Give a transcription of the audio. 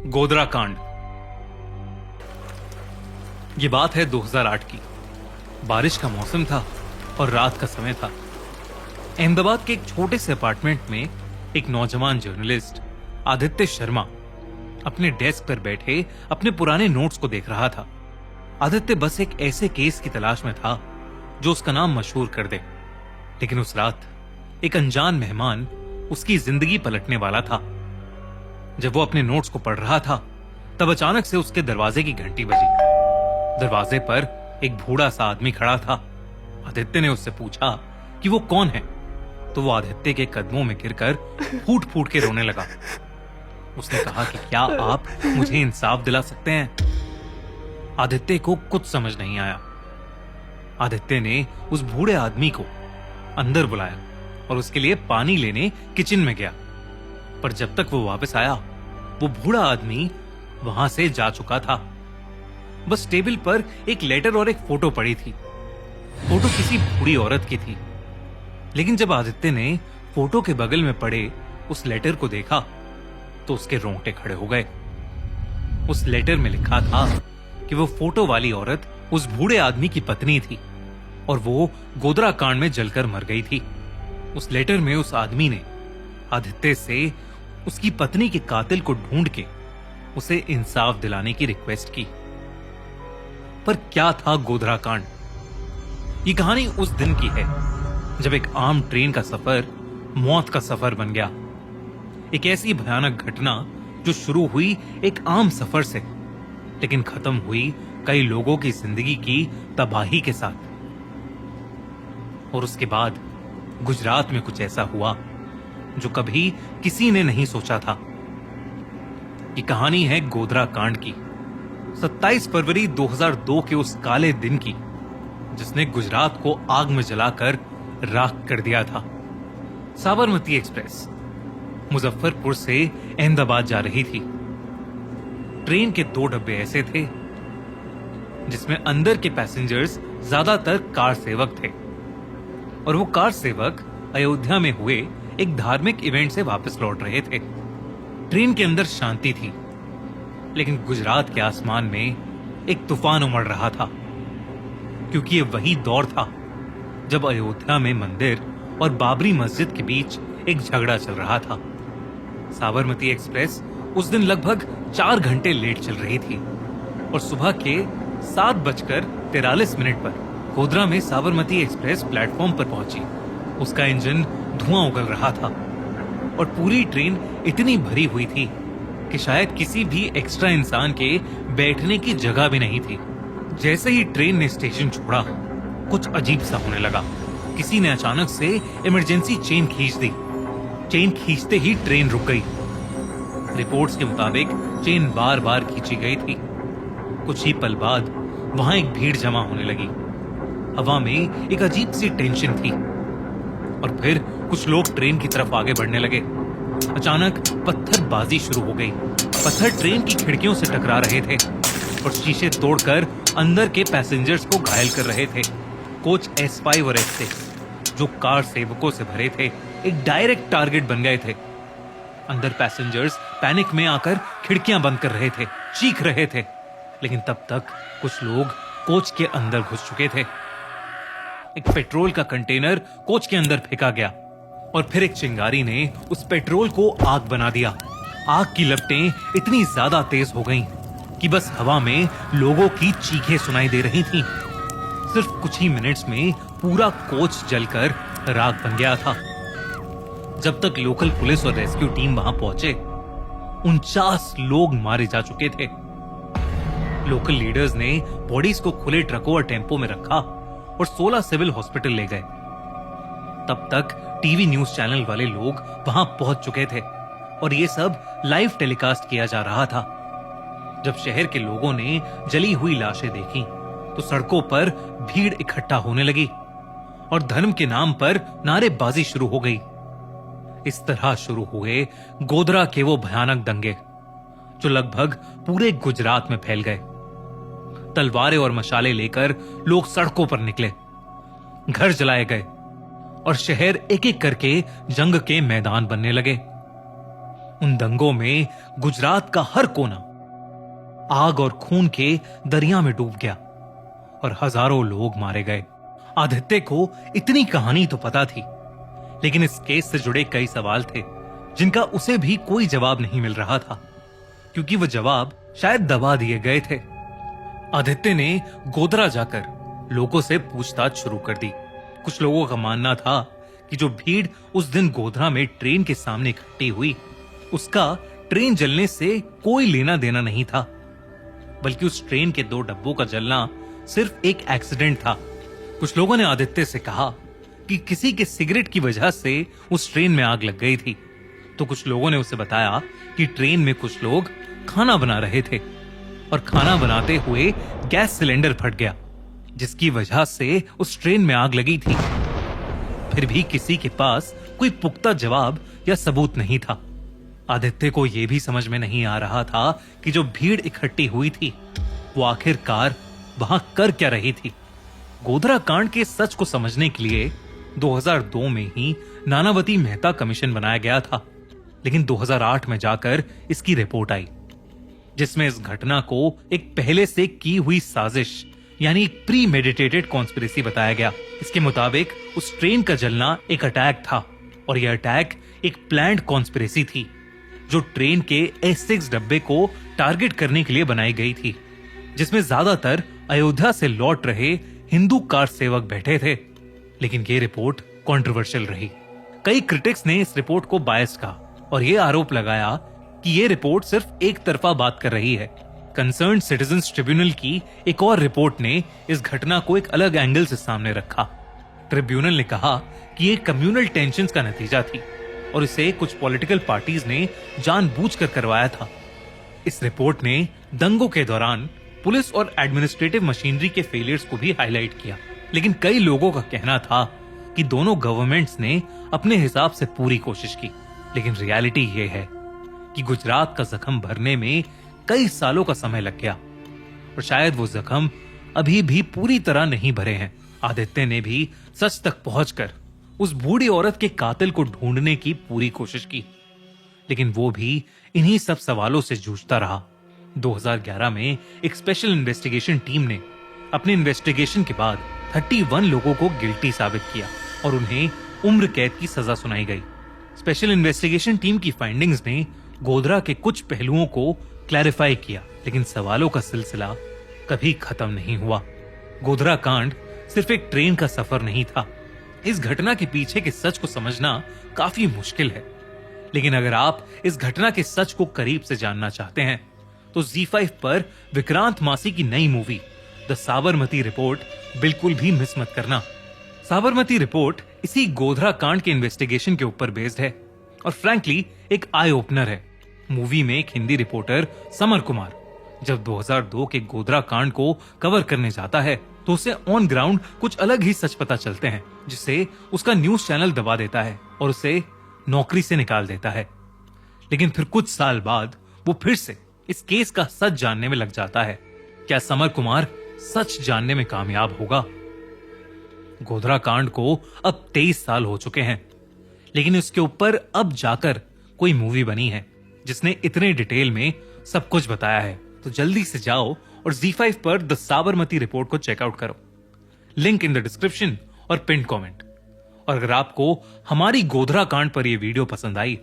गोधरा कांड। ये बात है 2008 की। बारिश का मौसम था और रात का समय था। अहमदाबाद के एक छोटे से अपार्टमेंट में एक नौजवान जर्नलिस्ट आदित्य शर्मा अपने डेस्क पर बैठे अपने पुराने नोट्स को देख रहा था। आदित्य बस एक ऐसे केस की तलाश में था जो उसका नाम मशहूर कर दे, लेकिन उस रात एक अनजान मेहमान उसकी जिंदगी पलटने वाला था। जब वो अपने नोट्स को पढ़ रहा था, तब अचानक से उसके दरवाजे की घंटी बजी। दरवाजे पर एक बूढ़ा सा आदमी खड़ा था। आदित्य ने उससे पूछा कि वो कौन है, तो वो आदित्य के कदमों में गिरकर फूट फूट के रोने लगा। उसने कहा कि क्या आप मुझे इंसाफ दिला सकते हैं? आदित्य को कुछ समझ नहीं आया। आदित्य ने उस बूढ़े आदमी को अंदर बुलाया और उसके लिए पानी लेने किचन में गया, पर जब तक वो वापस आया, वो बूढ़ा आदमी वहां से जा चुका था। बस टेबल पर एक लेटर और एक फोटो पड़ी थी। फोटो किसी बूढ़ी औरत की थी, लेकिन जब आदित्य ने फोटो के बगल में पड़े उस लेटर को देखा तो उसके रोंगटे खड़े हो गए। उस लेटर में लिखा था कि वो फोटो वाली औरत उस बूढ़े आदमी की पत्नी थी और वो गोधरा कांड में जलकर मर गई थी। उस लेटर में उस आदमी ने आदित्य से उसकी पत्नी के कातिल को ढूंढ के उसे इंसाफ दिलाने की रिक्वेस्ट की। पर क्या था गोधरा कांड? ये कहानी उस दिन की है जब एक आम ट्रेन का सफर मौत का सफर बन गया। एक ऐसी भयानक घटना जो शुरू हुई एक आम सफर से, लेकिन खत्म हुई कई लोगों की जिंदगी की तबाही के साथ। और उसके बाद गुजरात में कुछ ऐसा हुआ जो कभी किसी ने नहीं सोचा था। ये कहानी है गोधरा कांड की, 27 फरवरी 2002 के उस काले दिन की, जिसने गुजरात को आग में जलाकर राख कर दिया था। साबरमती एक्सप्रेस मुजफ्फरपुर से अहमदाबाद जा रही थी। ट्रेन के 2 डब्बे ऐसे थे जिसमें अंदर के पैसेंजर्स ज्यादातर कार सेवक थे, और वो कार सेवक अयोध्या में हुए एक धार्मिक इवेंट से वापस लौट रहे थे। ट्रेन के अंदर शांति थी, लेकिन गुजरात के आसमान में एक तूफान उमड़ रहा था, क्योंकि ये वही दौर था जब अयोध्या में मंदिर और बाबरी मस्जिद के बीच एक झगड़ा चल रहा था। साबरमती एक्सप्रेस उस दिन लगभग 4 घंटे लेट चल रही थी और सुबह के 7:43 पर गोधरा में साबरमती एक्सप्रेस प्लेटफॉर्म पर पहुंची। उसका इंजन धुआं उगल रहा था और पूरी ट्रेन इतनी भरी हुई थी कि शायद किसी भी एक्स्ट्रा इंसान के बैठने की जगह भी नहीं थी। जैसे ही ट्रेन ने स्टेशन छोड़ा, कुछ अजीब सा होने लगा। किसी ने अचानक से इमरजेंसी चेन खींच दी। चेन खींचते ही ट्रेन रुक गई। रिपोर्ट्स के मुताबिक चेन बार बार खींची गई थी। कुछ ही पल बाद वहां एक भीड़ जमा होने लगी। हवा में एक अजीब सी टेंशन थी और फिर कुछ लोग ट्रेन की तरफ आगे बढ़ने लगे। अचानक पत्थरबाजी शुरू हो गई। पत्थर ट्रेन की खिड़कियों से टकरा रहे थे और शीशे तोड़कर अंदर के पैसेंजर्स को घायल कर रहे थे। कोच S5 और S6 जो कार सेवकों से भरे थे, एक डायरेक्ट टारगेट बन गए थे। अंदर पैसेंजर्स पैनिक में आकर खिड़कियां बंद कर रहे थे, चीख रहे थे, लेकिन तब तक कुछ लोग कोच के अंदर घुस चुके थे। एक पेट्रोल का कंटेनर कोच के अंदर फेंका गया और फिर एक चिंगारी ने उस पेट्रोल को आग बना दिया। आग की लपटें इतनी ज्यादा तेज हो गईं कि बस हवा में लोगों की चीखें सुनाई दे रही थीं। सिर्फ कुछ ही मिनट्स में पूरा कोच जलकर राख बन गया था। जब तक लोकल पुलिस और रेस्क्यू टीम वहां पहुंचे, 49 लोग मारे जा चुके थे। लोकल लीडर्स ने बॉडीज को खुले ट्रकों और टेम्पो में रखा और 16 सिविल हॉस्पिटल ले गए। तब तक टीवी न्यूज चैनल वाले लोग वहां पहुंच चुके थे और ये सब लाइव टेलीकास्ट किया जा रहा था। जब शहर के लोगों ने जली हुई लाशें देखी तो सड़कों पर भीड़ इकट्ठा होने लगी और धर्म के नाम पर नारेबाजी शुरू हो गई। इस तरह शुरू हुए गोधरा के वो भयानक दंगे जो लगभग पूरे गुजरात में फैल गए। तलवारें और मशाले लेकर लोग सड़कों पर निकले, घर जलाए गए और शहर एक एक करके जंग के मैदान बनने लगे। उन दंगों में गुजरात का हर कोना आग और खून के दरिया में डूब गया और हजारों लोग मारे गए। आदित्य को इतनी कहानी तो पता थी, लेकिन इस केस से जुड़े कई सवाल थे जिनका उसे भी कोई जवाब नहीं मिल रहा था, क्योंकि वो जवाब शायद दबा दिए गए थे। आदित्य ने गोधरा जाकर लोगों से पूछताछ शुरू कर दी। कुछ लोगों का मानना था कि जो भीड़ उस दिन गोधरा में ट्रेन के सामने इकट्ठी हुई, उसका ट्रेन जलने से कोई लेना देना नहीं था, बल्कि उस ट्रेन के 2 डब्बों का जलना सिर्फ एक एक्सीडेंट था। कुछ लोगों ने आदित्य से कहा कि किसी के सिगरेट की वजह से उस ट्रेन में आग लग गई थी, तो कुछ लोगों ने उसे बताया कि ट्रेन में कुछ लोग खाना बना रहे थे और खाना बनाते हुए गैस सिलेंडर फट गया, जिसकी वजह से उस ट्रेन में आग लगी थी। फिर भी किसी के पास कोई पुख्ता जवाब या सबूत नहीं था। आदित्य को यह भी समझ में नहीं आ रहा था कि जो भीड़ इकट्ठी हुई थी, वो आखिरकार वहां कर क्या रही थी। गोधरा कांड के सच को समझने के लिए 2002 में ही नानावती मेहता कमीशन बनाया गया था, लेकिन 2008 में जाकर इसकी रिपोर्ट आई, जिसमें इस घटना को एक पहले से की हुई साजिश यानी प्री मेडिटेटेड कॉन्स्पिरेसी बताया गया। इसके मुताबिक उस ट्रेन का जलना एक अटैक था और यह अटैक एक प्लान्ड कॉन्स्पिरेसी थी, जो ट्रेन के S6 डब्बे को टारगेट करने के लिए बनाई गई थी, जिसमें ज्यादातर अयोध्या से लौट रहे हिंदू कार सेवक बैठे थे। लेकिन यह रिपोर्ट कंट्रोवर्शियल रही। कई क्रिटिक्स ने इस रिपोर्ट को बायस्ड कहा और यह आरोप लगाया कि यह रिपोर्ट सिर्फ एक तरफा बात कर रही है। कंसर्न सिटीजंस ट्रिब्यूनल की एक और रिपोर्ट ने इस घटना को एक अलग एंगल से सामने रखा। ट्रिब्यूनल ने कहा कि यह कम्युनल टेंशंस का नतीजा थी और इसे कुछ पॉलिटिकल पार्टीज ने जानबूझकर करवाया था। इस रिपोर्ट ने दंगों के दौरान पुलिस और एडमिनिस्ट्रेटिव मशीनरी के फेलियर्स को भी हाईलाइट किया, लेकिन कई लोगों का कहना था कि दोनों गवर्नमेंट्स ने अपने हिसाब से पूरी कोशिश की। लेकिन रियलिटी ये है कि गुजरात का जख्म भरने में कई सालों का समय लग गया और शायद वो जख्म अभी भी पूरी तरह नहीं भरे हैं। आदित्य ने भी सच तक पहुंचकर उस बूढ़ी औरत के कातिल को ढूंढने की पूरी कोशिश की, लेकिन वो भी इन्हीं सब सवालों से जूझता रहा। 2011 में एक स्पेशल इन्वेस्टिगेशन टीम ने अपने इन्वेस्टिगेशन के बाद 31 लोगों को गिल्टी साबित किया और उन्हें उम्र कैद की सजा सुनाई गई। स्पेशल इन्वेस्टिगेशन टीम की फाइंडिंग्स ने गोधरा के कुछ पहलुओं को क्लैरिफाई किया, लेकिन सवालों का सिलसिला कभी खत्म नहीं हुआ। गोधरा कांड सिर्फ एक ट्रेन का सफर नहीं था। इस घटना के पीछे के सच को समझना काफी मुश्किल है, लेकिन अगर आप इस घटना के सच को करीब से जानना चाहते हैं तो ZEE5 पर विक्रांत मासी की नई मूवी द साबरमती रिपोर्ट बिल्कुल भी मिस मत करना। साबरमती रिपोर्ट इसी गोधरा कांड के इन्वेस्टिगेशन के ऊपर बेस्ड है और फ्रैंकली एक आई ओपनर है। मूवी में एक हिंदी रिपोर्टर समर कुमार जब 2002 के गोधरा कांड को कवर करने जाता है तो उसे ऑन ग्राउंड कुछ अलग ही सच पता चलते हैं, जिसे उसका न्यूज चैनल दबा देता है और उसे नौकरी से निकाल देता है। लेकिन फिर कुछ साल बाद वो फिर से इस केस का सच जानने में लग जाता है। क्या समर कुमार सच जानने में कामयाब होगा? गोधरा कांड को अब 23 साल हो चुके हैं, लेकिन इसके ऊपर अब जाकर कोई मूवी बनी है जिसने इतने डिटेल में सब कुछ बताया है। तो जल्दी से जाओ और ZEE5 पर द साबरमती रिपोर्ट को चेकआउट करो। लिंक इन द डिस्क्रिप्शन और पिन कमेंट। और अगर आपको हमारी गोधरा कांड पर यह वीडियो पसंद आई